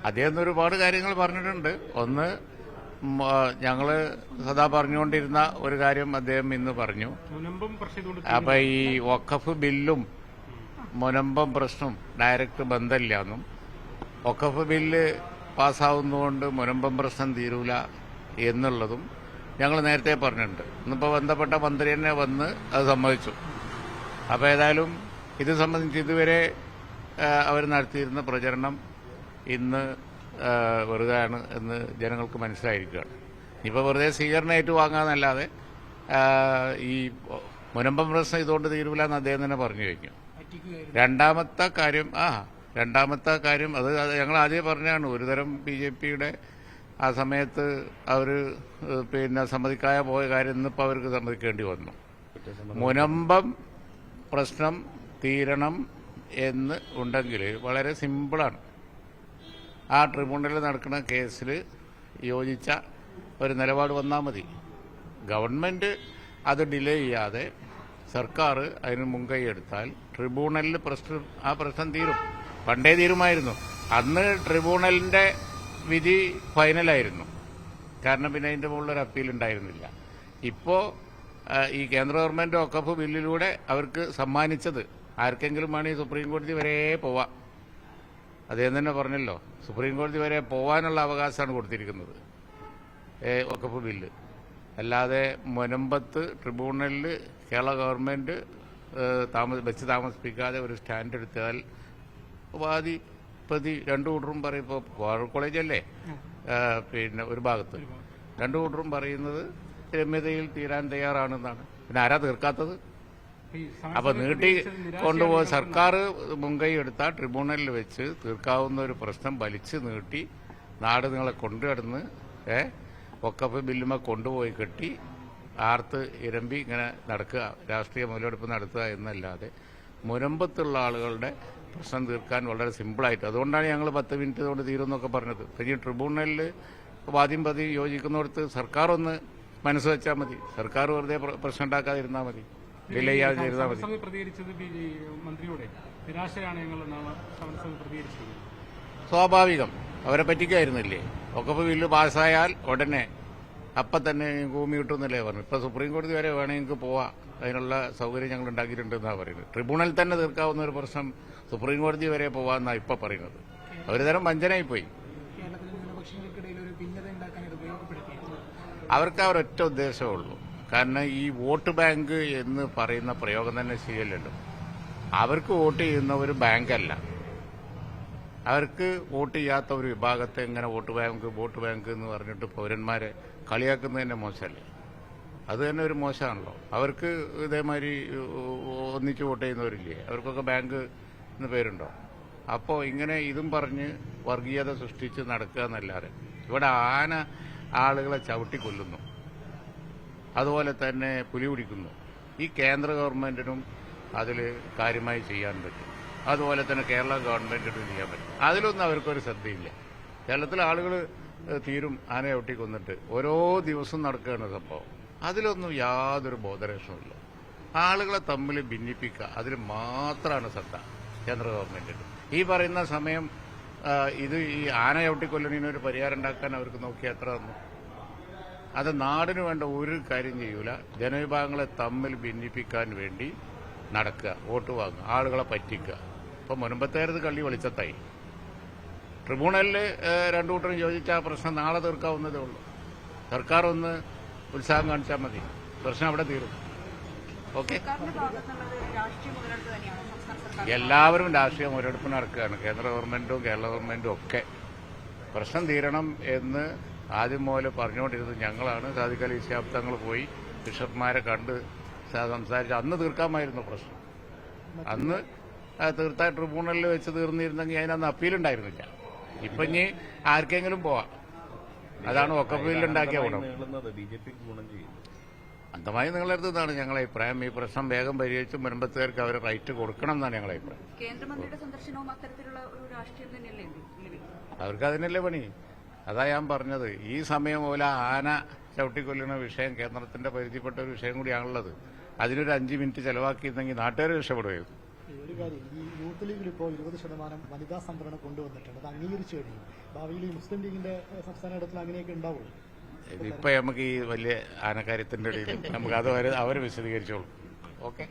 അദ്ദേഹം ഒരുപാട് കാര്യങ്ങൾ പറഞ്ഞിട്ടുണ്ട്. ഒന്ന്, ഞങ്ങൾ സദാ പറഞ്ഞുകൊണ്ടിരുന്ന ഒരു കാര്യം അദ്ദേഹം ഇന്ന് പറഞ്ഞു. അപ്പൊ ഈ വഖഫ് ബില്ലും മുനമ്പം പ്രശ്നവും ഡയറക്റ്റ് ബന്ധമില്ലാന്നും വഖഫ് ബില്ല് പാസ്സാവുന്നതുകൊണ്ട് മുനമ്പം പ്രശ്നം തീരൂല എന്നുള്ളതും ഞങ്ങൾ നേരത്തെ പറഞ്ഞിട്ടുണ്ട്. ഇന്നിപ്പോൾ ബന്ധപ്പെട്ട മന്ത്രി തന്നെ വന്ന് അത് സമ്മതിച്ചു. അപ്പോൾ ഏതായാലും ഇത് സംബന്ധിച്ച് ഇതുവരെ അവർ നടത്തിയിരുന്ന പ്രചരണം ഇന്ന് വെറുതെയാണ് എന്ന് ജനങ്ങൾക്ക് മനസ്സിലായിരിക്കുകയാണ്. ഇപ്പോൾ വെറുതെ സ്വീകരണം ഏറ്റുവാങ്ങാന്നല്ലാതെ ഈ മുനമ്പം പ്രശ്നം ഇതുകൊണ്ട് തീരൂല എന്ന് അദ്ദേഹം തന്നെ പറഞ്ഞു കഴിഞ്ഞു. രണ്ടാമത്തെ കാര്യം അത് ഞങ്ങൾ ആദ്യം പറഞ്ഞാണ്. ഒരുതരം BJPയുടെ ആ സമയത്ത് അവർ സമ്മതിക്കാതെ പോയ കാര്യം ഇന്നിപ്പോൾ അവർക്ക് സമ്മതിക്കേണ്ടി വന്നു. മുനമ്പം പ്രശ്നം തീരണം എന്ന് ഉണ്ടെങ്കിൽ വളരെ സിമ്പിളാണ്. ആ ട്രിബ്യൂണലിൽ നടക്കുന്ന കേസിൽ യോജിച്ച ഒരു നിലപാട് വന്നാൽ മതി. ഗവൺമെന്റ് അത് ഡിലേ ചെയ്യാതെ സർക്കാർ അതിന് മുൻകൈ എടുത്താൽ ട്രിബ്യൂണലിൽ ആ പ്രശ്നം തീരും. പണ്ടേ തീരുമായിരുന്നു. അന്ന് ട്രിബ്യൂണലിന്റെ വിധി ഫൈനലായിരുന്നു. കാരണം പിന്നെ അതിന്റെ മുകളിൽ ഒരു അപ്പീൽ ഉണ്ടായിരുന്നില്ല. ഇപ്പോ ഈ കേന്ദ്ര ഗവൺമെന്റ് വഖഫ് ബില്ലിലൂടെ അവർക്ക് സമ്മാനിച്ചത് ആർക്കെങ്കിലും വേണമെങ്കിൽ സുപ്രീം കോടതി വരെ പോവാം. അദ്ദേഹം തന്നെ പറഞ്ഞല്ലോ, സുപ്രീം കോടതി വരെ പോവാനുള്ള അവകാശമാണ് കൊടുത്തിരിക്കുന്നത് വഖഫ് ബില്ല്. അല്ലാതെ മുനമ്പത്ത് ട്രിബ്യൂണലിൽ കേരള ഗവൺമെന്റ് വെച്ച് താമസിപ്പിക്കാതെ ഒരു സ്റ്റാൻഡ് എടുത്താൽ വാദി പ്രതി രണ്ടു കൂട്ടറും പറയും. ഇപ്പോൾ കോളേജല്ലേ ഒരു ഭാഗത്ത് രണ്ടു കൂട്ടറും പറയുന്നത് രമ്യതയിൽ തീരാൻ തയ്യാറാണെന്നാണ്. പിന്നെ ആരാ തീർക്കാത്തത്? അപ്പൊ നീട്ടി കൊണ്ടുപോയി സർക്കാർ മുൻകൈ എടുത്താൽ ട്രിബ്യൂണലിൽ വെച്ച് തീർക്കാവുന്ന ഒരു പ്രശ്നം വലിച്ചു നീട്ടി നാട് നിങ്ങളെ കൊണ്ടുകിടന്ന് വഖഫ് ബില്ലുമ കൊണ്ടുപോയി കെട്ടി ആർത്ത് ഇരമ്പി ഇങ്ങനെ നടക്കുക, രാഷ്ട്രീയ മുതലെടുപ്പ് നടത്തുക എന്നല്ലാതെ മുനമ്പത്തുള്ള ആളുകളുടെ പ്രശ്നം തീർക്കാൻ വളരെ സിമ്പിളായിട്ട്. അതുകൊണ്ടാണ് ഞങ്ങൾ 10 മിനിറ്റ് കൊണ്ട് തീരുമെന്നൊക്കെ പറഞ്ഞത്. ഈ ട്രിബ്യൂണലിൽ വാദ്യം പതി യോജിക്കുന്നിടത്ത് സർക്കാർ ഒന്ന് മനസ്സ് വെച്ചാൽ മതി. സർക്കാർ വെറുതെ പ്രശ്നം ഉണ്ടാക്കാതിരുന്നാൽ മതി, ഡിലേ ചെയ്യാതിരുന്നാൽ മതി. സ്വാഭാവികം, അവരെ പറ്റിക്കായിരുന്നില്ലേ? വഖഫ് ബില്ല് പാസ്സായാൽ ഉടനെ അപ്പം തന്നെ ഭൂമി കിട്ടുമെന്നല്ലേ പറഞ്ഞു. ഇപ്പൊ സുപ്രീം കോടതി വരെ വേണമെങ്കിൽ പോവാം, അതിനുള്ള സൗകര്യം ഞങ്ങൾ ഉണ്ടാക്കിയിട്ടുണ്ടെന്നാണ് പറയുന്നത്. ട്രിബ്യൂണൽ തന്നെ തീർക്കാവുന്ന ഒരു പ്രശ്നം സുപ്രീം കോടതി വരെ പോവാന്നാണ് ഇപ്പൊ പറയുന്നത്. ഒരു തരം വഞ്ചനയായി പോയി. അവർക്ക് ഒരൊറ്റ ഉദ്ദേശമേ ഉള്ളൂ. കാരണം ഈ വോട്ട് ബാങ്ക് എന്ന് പറയുന്ന പ്രയോഗം തന്നെ ശരിയല്ലല്ലോ. അവർക്ക് വോട്ട് ചെയ്യുന്ന ഒരു ബാങ്കല്ല. അവർക്ക് വോട്ട് ചെയ്യാത്ത ഒരു വിഭാഗത്തെ ഇങ്ങനെ വോട്ട് ബാങ്ക് എന്ന് പറഞ്ഞിട്ട് പൗരന്മാരെ കളിയാക്കുന്നത് തന്നെ മോശമല്ലേ? അത് തന്നെ ഒരു മോശമാണല്ലോ. അവർക്ക് ഇതേമാതിരി ഒന്നിച്ച് വോട്ട് ചെയ്യുന്നവരില്ലേ? അവർക്കൊക്കെ ബാങ്ക് എന്ന് പേരുണ്ടോ? അപ്പോൾ ഇങ്ങനെ ഇതും പറഞ്ഞ് വർഗീയത സൃഷ്ടിച്ച് നടക്കുക എന്നല്ലാതെ ഇവിടെ ആളുകളെ ചവിട്ടിക്കൊല്ലുന്നു, അതുപോലെ തന്നെ പുലി പിടിക്കുന്നു. ഈ കേന്ദ്ര ഗവൺമെന്റിനും അതിൽ കാര്യമായി ചെയ്യാൻ പറ്റും. അതുപോലെ തന്നെ കേരള ഗവൺമെന്റിനും ചെയ്യാൻ പറ്റും. അതിലൊന്നും അവർക്കൊരു ശ്രദ്ധയില്ല. കേരളത്തിലെ ആളുകൾ തീരും ആന ചവിട്ടി കൊന്നിട്ട് ഓരോ ദിവസവും നടക്കുകയാണ് സംഭവം. അതിലൊന്നും യാതൊരു ബോധരക്ഷണമില്ല. ആളുകളെ തമ്മിൽ ഭിന്നിപ്പിക്കുക, അതിൽ മാത്രമാണ് ശ്രദ്ധ കേന്ദ്ര ഗവൺമെന്റിന്. ഈ പറയുന്ന സമയം ഈ ആന ചവിട്ടിക്കൊല്ലണീനൊരു പരിഹാരം ഉണ്ടാക്കാൻ അവർക്ക് നോക്കിയാൽ എത്ര തന്നു? അത് നാടിന് വേണ്ട ഒരു കാര്യം ചെയ്യൂല. ജനവിഭാഗങ്ങളെ തമ്മിൽ ഭിന്നിപ്പിക്കാൻ വേണ്ടി നടക്കുക, വോട്ട് വാങ്ങുക, ആളുകളെ പറ്റിക്കുക. ഇപ്പൊ മുൻപത്തേരത് കള്ളി വെളിച്ചത്തായി. ട്രിബ്യൂണലിൽ രണ്ടു കൂട്ടരും യോജിച്ച ആ പ്രശ്നം നാളെ തീർക്കാവുന്നതേ ഉള്ളൂ. സർക്കാർ ഒന്ന് ഉത്സാഹം കാണിച്ചാൽ മതി, പ്രശ്നം അവിടെ തീരും. ഓക്കെ, എല്ലാവരും രാഷ്ട്രീയ മുതലെടുപ്പ് നടക്കുകയാണ്. കേന്ദ്ര ഗവൺമെന്റും കേരള ഗവൺമെന്റും ഒക്കെ പ്രശ്നം തീരണം എന്ന് ആദ്യം മുതൽ പറഞ്ഞുകൊണ്ടിരുന്നത് ഞങ്ങളാണ്. സാദിഖ് അലി ശിഹാബ് തങ്ങൾ പോയി ബിഷപ്പ്മാരെ കണ്ട് സംസാരിച്ച് അന്ന് തീർക്കാമായിരുന്നു പ്രശ്നം. അന്ന് തീർത്താൽ ട്രിബ്യൂണലിൽ വെച്ച് തീർന്നിരുന്നെങ്കിൽ അതിനന്ന് അപ്പീലുണ്ടായിരുന്നില്ല. ഇപ്പൊ ഇനി ആർക്കെങ്കിലും പോവാം. അതാണ് വഖഫ് ബില്ല് ഉണ്ടാക്കിയ ഗുണം. അന്തമായി നിങ്ങളെടുത്തതാണ് ഞങ്ങളെ അഭിപ്രായം. ഈ പ്രശ്നം വേഗം പരിഹരിച്ച് മുൻപത്തേർക്ക് അവർ റൈറ്റ് കൊടുക്കണം എന്നാണ് ഞങ്ങളെ അഭിപ്രായം. കേന്ദ്രമന്ത്രിയുടെ സന്ദർശനവും അത്തരത്തിലുള്ള ഒരു രാഷ്ട്രീയം തന്നെയല്ലേ? അവർക്ക് അതിനല്ലേ പണി. അതാ ഞാൻ പറഞ്ഞത്, ഈ സമയം പോലെ ആന ചവിട്ടിക്കൊല്ലുന്ന വിഷയം കേന്ദ്രത്തിന്റെ പരിധിപ്പെട്ട ഒരു വിഷയം കൂടിയാണുള്ളത്. അതിനൊരു 5 മിനിറ്റ് ചെലവാക്കിയിരുന്നെങ്കിൽ നാട്ടുകാർ രക്ഷപ്പെടുമായിരുന്നു. ഒരു കാര്യം, ഈ യൂത്ത് ലീഗിൽ ഇപ്പോൾ 20% വനിതാ സംവരണം കൊണ്ടുവന്നിട്ടുണ്ട്. അത് അംഗീകരിച്ചു കഴിഞ്ഞു. ഭാവിയിൽ ഈ മുസ്ലിം ലീഗിന്റെ സംസ്ഥാന ഇടത്തിൽ അങ്ങനെയൊക്കെ ഉണ്ടാവും. ഇതിപ്പോൾ നമുക്ക് ഈ വലിയ ആനക്കാര്യത്തിൻ്റെ ഇടയിൽ നമുക്ക് അത് അവർ വിശദീകരിച്ചോളൂ. ഓക്കെ.